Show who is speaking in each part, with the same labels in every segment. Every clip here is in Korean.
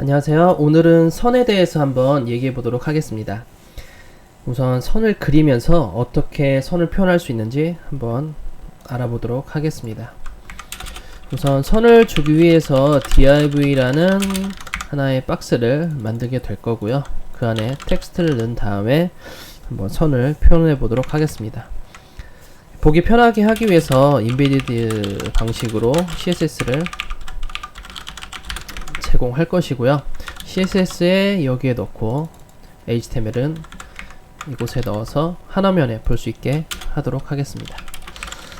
Speaker 1: 안녕하세요. 오늘은 선에 대해서 한번 얘기해 보도록 하겠습니다. 우선 선을 그리면서 어떻게 선을 표현할 수 있는지 한번 알아보도록 하겠습니다. 우선 선을 주기 위해서 div라는 하나의 박스를 만들게 될 거고요. 그 안에 텍스트를 넣은 다음에 한번 선을 표현해 보도록 하겠습니다. 보기 편하게 하기 위해서 인베디드 방식으로 CSS를 제공할 것이고요. CSS에 여기에 넣고 HTML은 이곳에 넣어서 한 화면에 볼 수 있게 하도록 하겠습니다.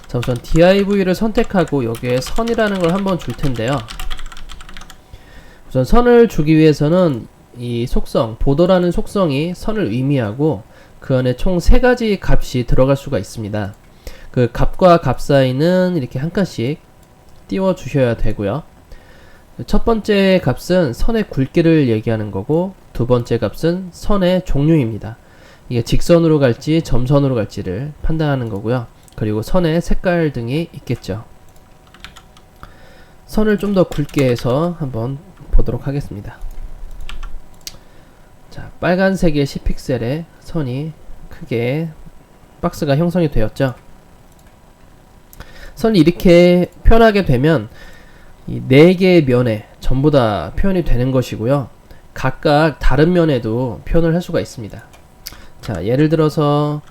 Speaker 1: 자, 우선 div를 선택하고 여기에 선이라는 걸 한번 줄 텐데요. 우선 선을 주기 위해서는 이 속성, 보더라는 속성이 선을 의미하고 그 안에 총 3가지 값이 들어갈 수가 있습니다. 그 값과 값 사이는 이렇게 한 칸씩 띄워 주셔야 되고요. 첫 번째 값은 선의 굵기를 얘기하는 거고, 두 번째 값은 선의 종류입니다. 이게 직선으로 갈지 점선으로 갈지를 판단하는 거고요. 그리고 선의 색깔 등이 있겠죠. 선을 좀 더 굵게 해서 한번 보도록 하겠습니다. 자, 빨간색의 10픽셀의 선이 크게 박스가 형성이 되었죠. 선이 이렇게 표현하게 되면 이 4개의 면에 전부 다 표현이 되는 것이고요. 각각 다른 면에도 표현을 할 수가 있습니다. 자, 예를 들어서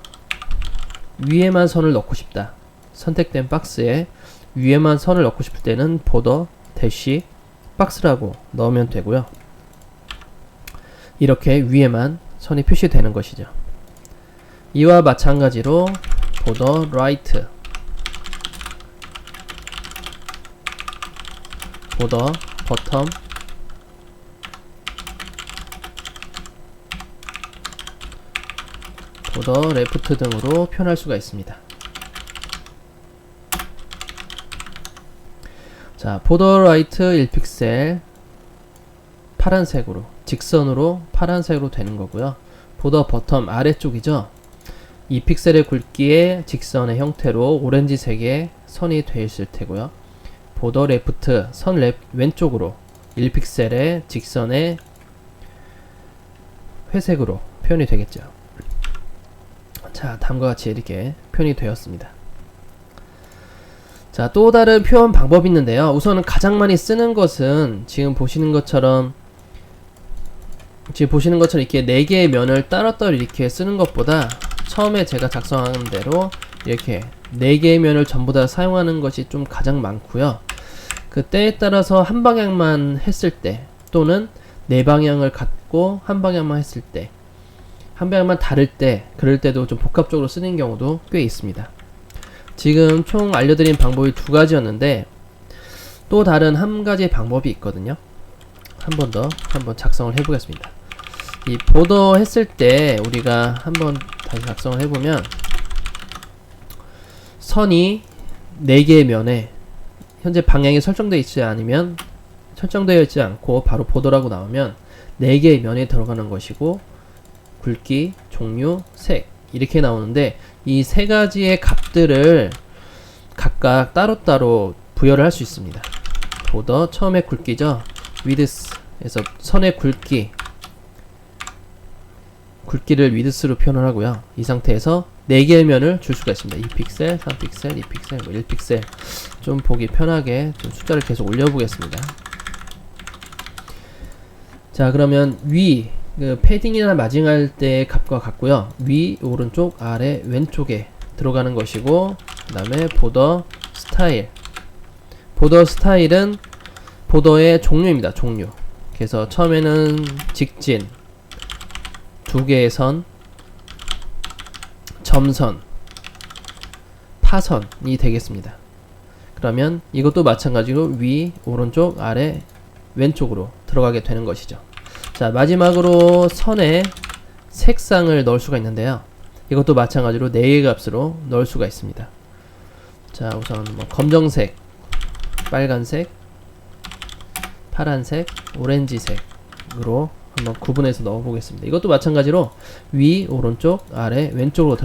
Speaker 1: 위에만 선을 넣고 싶다. 선택된 박스에 위에만 선을 넣고 싶을 때는 보더 대시 박스라고 넣으면 되고요. 이렇게 위에만 선이 표시되는 것이죠. 이와 마찬가지로 보더 라이트, 보더 버텀, 보더 레프트 등으로 표현할 수가 있습니다. 자, 보더 라이트 1픽셀 파란색으로, 직선으로 파란색으로 되는 거고요. 보더 버텀 아래쪽이죠. 2픽셀의 굵기의 직선의 형태로 오렌지색의 선이 되어 있을 테고요. 보더 레프트, 선 왼쪽으로 1픽셀의 직선의 회색으로 표현이 되겠죠. 자, 다음과 같이 이렇게 표현이 되었습니다. 자, 또 다른 표현 방법이 있는데요. 우선은 가장 많이 쓰는 것은 지금 보시는 것처럼 이렇게 4개의 면을 따로따로 이렇게 쓰는 것보다 처음에 제가 작성한 대로 이렇게 4개의 면을 전부 다 사용하는 것이 좀 가장 많고요. 그 때에 따라서 한 방향만 했을 때, 또는 4방향을 갖고 한 방향만 했을 때, 한 방향만 다를 때, 그럴 때도 좀 복합적으로 쓰는 경우도 꽤 있습니다. 지금 총 알려드린 방법이 2가지였는데 또 다른 한 가지의 방법이 있거든요. 한 번 더 한번 작성을 해보겠습니다. 이 보더 했을 때 우리가 한번 다시 작성을 해보면, 선이 4개의 면에 현재 방향이 설정되어 있지 않고 바로 보더라고 나오면 4개의 면에 들어가는 것이고, 굵기, 종류, 색 이렇게 나오는데, 이 3가지의 값들을 각각 따로따로 부여를 할 수 있습니다. 보더, 처음에 굵기죠. 위드스에서 선의 굵기를 위드스로 표현을 하고요. 이 상태에서 4개의 면을 줄 수가 있습니다. 2픽셀, 3픽셀, 2픽셀, 1픽셀. 좀 보기 편하게 좀 숫자를 계속 올려보겠습니다. 자, 그러면 패딩이나 마징할 때의 값과 같고요. 위, 오른쪽, 아래, 왼쪽에 들어가는 것이고, 그 다음에 보더 스타일. 보더 스타일은 보더의 종류입니다. 종류. 그래서 처음에는 직진, 2개의 선, 점선, 타선이 되겠습니다. 그러면 이것도 마찬가지로 위, 오른쪽, 아래, 왼쪽으로 들어가게 되는 것이죠. 자, 마지막으로 선에 색상을 넣을 수가 있는데요. 이것도 마찬가지로 4개의 값으로 넣을 수가 있습니다. 자, 우선 검정색, 빨간색, 파란색, 오렌지색으로 한번 구분해서 넣어 보겠습니다. 이것도 마찬가지로 위, 오른쪽, 아래, 왼쪽으로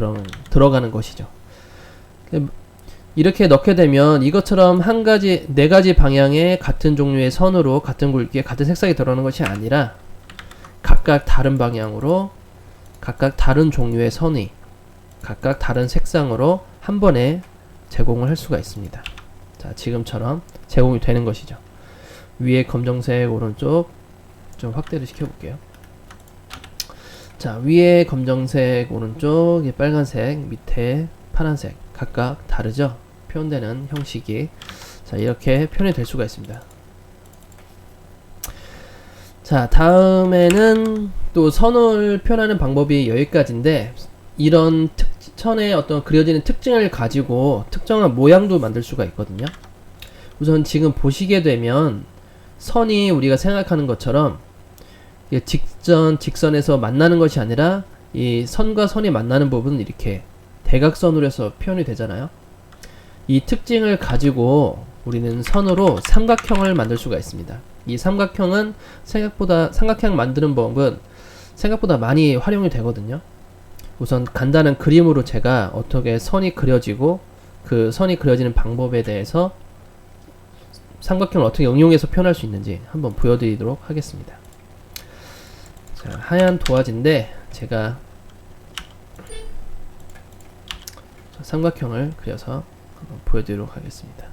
Speaker 1: 들어가는 것이죠. 이렇게 넣게 되면 이것처럼 네 가지 방향의 같은 종류의 선으로 같은 굵기에 같은 색상이 들어오는 것이 아니라 각각 다른 방향으로 각각 다른 종류의 선이 각각 다른 색상으로 한 번에 제공을 할 수가 있습니다. 자, 지금처럼 제공이 되는 것이죠. 위에 검정색 오른쪽 좀 확대를 시켜볼게요. 자, 위에 검정색 오른쪽, 빨간색, 밑에 파란색 각각 다르죠? 표현되는 형식이. 자, 이렇게 표현이 될 수가 있습니다. 자, 다음에는 또 선을 표현하는 방법이 여기까지인데, 이런 선의 어떤 그려지는 특징을 가지고 특정한 모양도 만들 수가 있거든요. 우선 지금 보시게 되면 선이 우리가 생각하는 것처럼 직선에서 만나는 것이 아니라 이 선과 선이 만나는 부분은 이렇게 대각선으로 해서 표현이 되잖아요. 이 특징을 가지고 우리는 선으로 삼각형을 만들 수가 있습니다. 이 삼각형은 삼각형 만드는 법은 생각보다 많이 활용이 되거든요. 우선 간단한 그림으로 제가 어떻게 선이 그려지고 그 선이 그려지는 방법에 대해서 삼각형을 어떻게 응용해서 표현할 수 있는지 한번 보여드리도록 하겠습니다. 자, 하얀 도화지인데 제가 삼각형을 그려서 한번 보여드리도록 하겠습니다.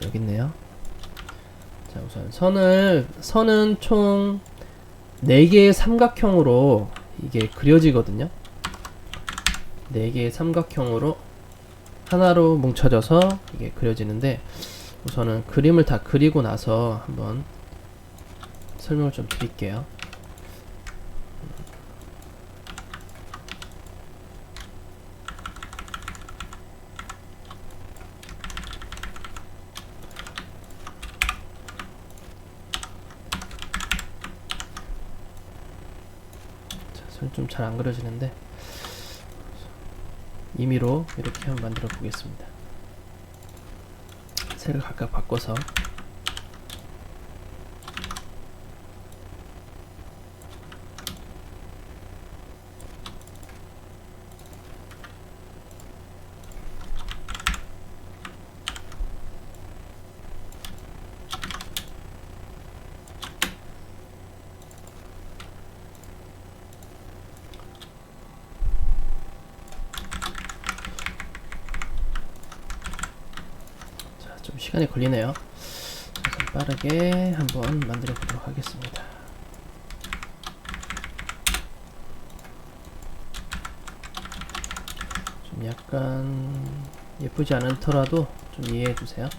Speaker 1: 여기 있네요. 자, 우선 선은 총 4개의 삼각형으로 이게 그려지거든요. 4개의 삼각형으로 하나로 뭉쳐져서 이게 그려지는데, 우선은 그림을 다 그리고 나서 한번 설명을 좀 드릴게요. 좀 잘 안 그려지는데 임의로 이렇게 한번 만들어 보겠습니다. 색을 각각 바꿔서 좀 시간이 걸리네요. 빠르게 한번 만들어 보도록 하겠습니다. 좀 약간 예쁘지 않더라도 좀 이해해 주세요.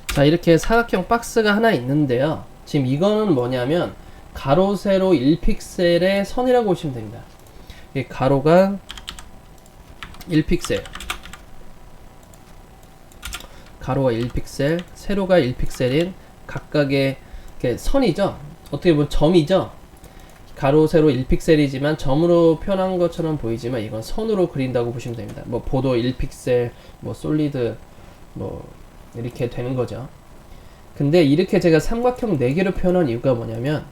Speaker 1: 자, 이렇게 사각형 박스가 하나 있는데요. 지금 이거는 뭐냐면 가로 세로 1픽셀의 선이라고 보시면 됩니다. 이 가로가 1픽셀, 가로가 1픽셀, 세로가 1픽셀인 각각의 선이죠. 어떻게 보면 점이죠. 가로 세로 1픽셀이지만 점으로 표현한 것처럼 보이지만 이건 선으로 그린다고 보시면 됩니다. 뭐 보도 1픽셀, 뭐 솔리드 뭐 이렇게 되는 거죠. 근데 이렇게 제가 삼각형 4개로 표현한 이유가 뭐냐면,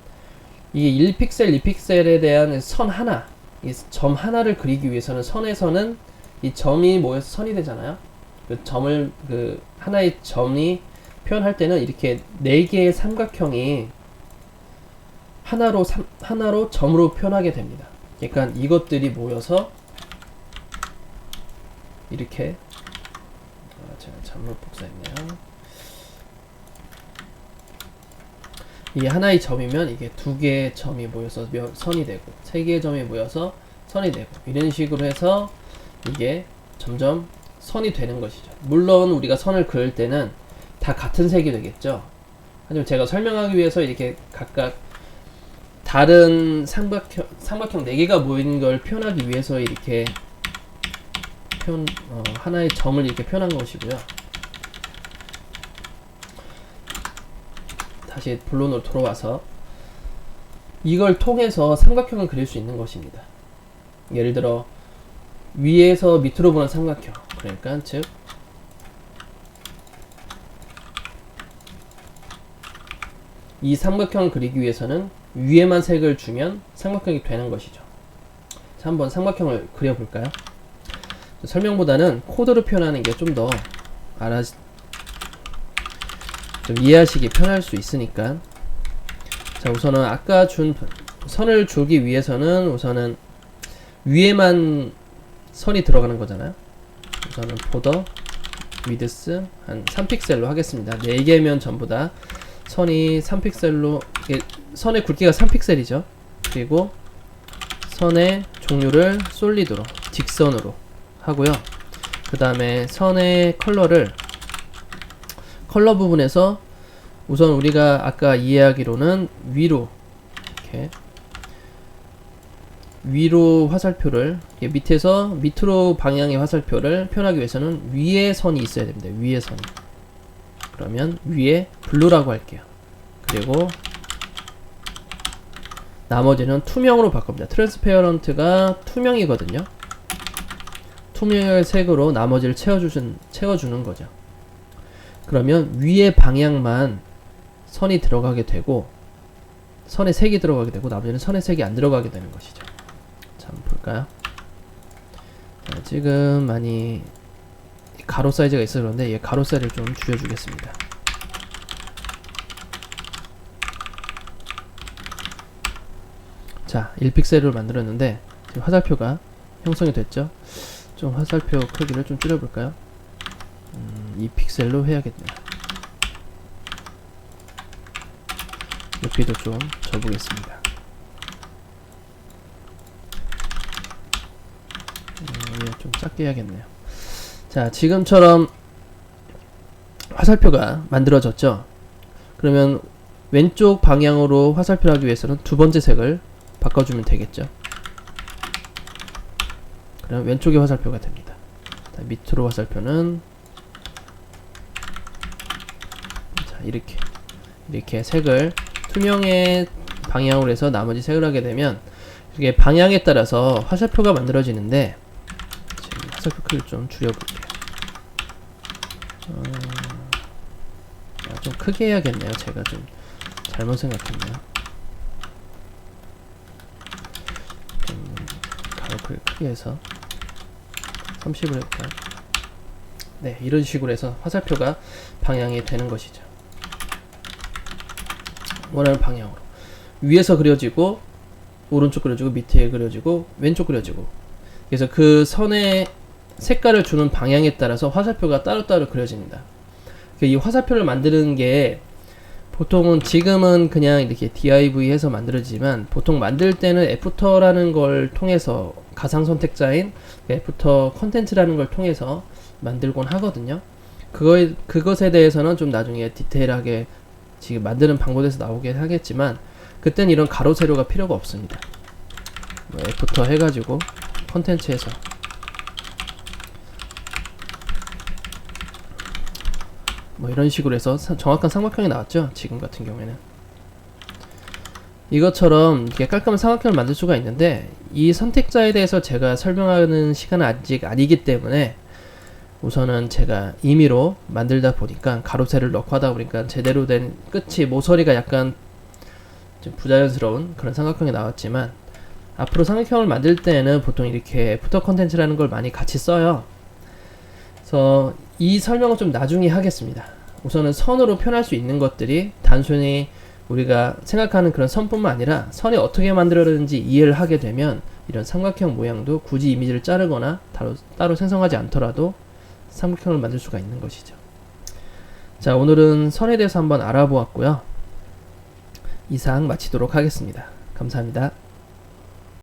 Speaker 1: 이게 1픽셀, 2픽셀에 대한 선 하나, 이 점 하나를 그리기 위해서는 선에서는 이 점이 모여서 선이 되잖아요. 그 점을, 하나의 점이 표현할 때는 이렇게 4개의 삼각형이 하나로 점으로 표현하게 됩니다. 그러니까 이것들이 모여서 이렇게, 제가 잘못 복사했네요. 이 하나의 점이면 이게 2개의 점이 모여서 선이 되고 3개의 점이 모여서 선이 되고 이런 식으로 해서 이게 점점 선이 되는 것이죠. 물론 우리가 선을 그을 때는 다 같은 색이 되겠죠. 하지만 제가 설명하기 위해서 이렇게 각각 다른 삼각형 4개가 모이는 걸 표현하기 위해서 이렇게 하나의 점을 이렇게 표현한 것이고요. 다시 본론으로 돌아와서 이걸 통해서 삼각형을 그릴 수 있는 것입니다. 예를 들어 위에서 밑으로 보는 삼각형, 그러니까 즉 이 삼각형을 그리기 위해서는 위에만 색을 주면 삼각형이 되는 것이죠. 자, 한번 삼각형을 그려볼까요? 설명보다는 코드로 표현하는 게 좀 더 좀 이해하시기 편할 수 있으니까. 자, 우선은 아까 준 선을 주기 위해서는 우선은 위에만 선이 들어가는 거잖아요. 우선은 보더 위드스 한 3픽셀로 하겠습니다. 4개면 전부 다 선이 3픽셀로, 선의 굵기가 3픽셀이죠. 그리고 선의 종류를 솔리드로, 직선으로 하고요. 그 다음에 선의 컬러를, 컬러 부분에서 우선 우리가 아까 이해하기로는 위로, 이렇게 위로 화살표를, 밑에서 밑으로 방향의 화살표를 표현하기 위해서는 위에 선이 있어야 됩니다. 위에 선이. 그러면 위에 블루라고 할게요. 그리고 나머지는 투명으로 바꿉니다. 트랜스페어런트가 투명이거든요. 투명의 색으로 나머지를 채워주는 거죠. 그러면 위에 방향만 선이 들어가게 되고, 선의 색이 들어가게 되고, 나머지는 선의 색이 안 들어가게 되는 것이죠. 자, 한번 볼까요? 자, 지금 많이 가로 사이즈가 있어서 그런데 얘 가로 사이즈를 좀 줄여주겠습니다. 자, 1픽셀을 만들었는데 지금 화살표가 형성이 됐죠? 좀 화살표 크기를 좀 줄여볼까요? 2픽셀로 해야겠네요. 높이도 좀 줘보겠습니다. 좀 작게 해야겠네요. 자, 지금처럼 화살표가 만들어졌죠? 그러면 왼쪽 방향으로 화살표를 하기 위해서는 두 번째 색을 바꿔주면 되겠죠? 그럼 왼쪽의 화살표가 됩니다. 자, 밑으로 화살표는 자, 이렇게 색을 투명의 방향으로 해서 나머지 색을 하게 되면 이게 방향에 따라서 화살표가 만들어지는데, 지금 화살표 크기를 좀 줄여볼게요. 좀 크게 해야겠네요. 제가 좀 잘못 생각했네요. 좀 가로 크게 해서 30을 해볼까요? 네, 이런 식으로 해서 화살표가 방향이 되는 것이죠. 원하는 방향으로 위에서 그려지고, 오른쪽 그려지고, 밑에 그려지고, 왼쪽 그려지고. 그래서 그 선의 색깔을 주는 방향에 따라서 화살표가 따로따로 그려집니다. 이 화살표를 만드는 게 보통은 지금은 그냥 이렇게 div 해서 만들어지지만, 보통 만들 때는 애프터라는 걸 통해서, 가상 선택자인 애프터 컨텐츠라는 걸 통해서 만들곤 하거든요. 그것에 대해서는 좀 나중에 디테일하게 지금 만드는 방법에서 나오긴 하겠지만, 그땐 이런 가로 세로가 필요가 없습니다. 뭐 애프터 해가지고 컨텐츠에서 뭐 이런 식으로 해서 정확한 삼각형이 나왔죠. 지금 같은 경우에는 이것처럼 이렇게 깔끔한 삼각형을 만들 수가 있는데, 이 선택자에 대해서 제가 설명하는 시간은 아직 아니기 때문에 우선은 제가 임의로 만들다 보니까, 가로 세로를 넣고 하다 보니까 제대로 된 끝이, 모서리가 약간 좀 부자연스러운 그런 삼각형이 나왔지만, 앞으로 삼각형을 만들 때는 보통 이렇게 애프터 컨텐츠라는 걸 많이 같이 써요. 그래서 이 설명은 좀 나중에 하겠습니다. 우선은 선으로 표현할 수 있는 것들이 단순히 우리가 생각하는 그런 선뿐만 아니라, 선이 어떻게 만들어졌는지 이해를 하게 되면 이런 삼각형 모양도 굳이 이미지를 자르거나 따로 생성하지 않더라도 삼각형을 만들 수가 있는 것이죠. 자, 오늘은 선에 대해서 한번 알아보았고요. 이상 마치도록 하겠습니다. 감사합니다.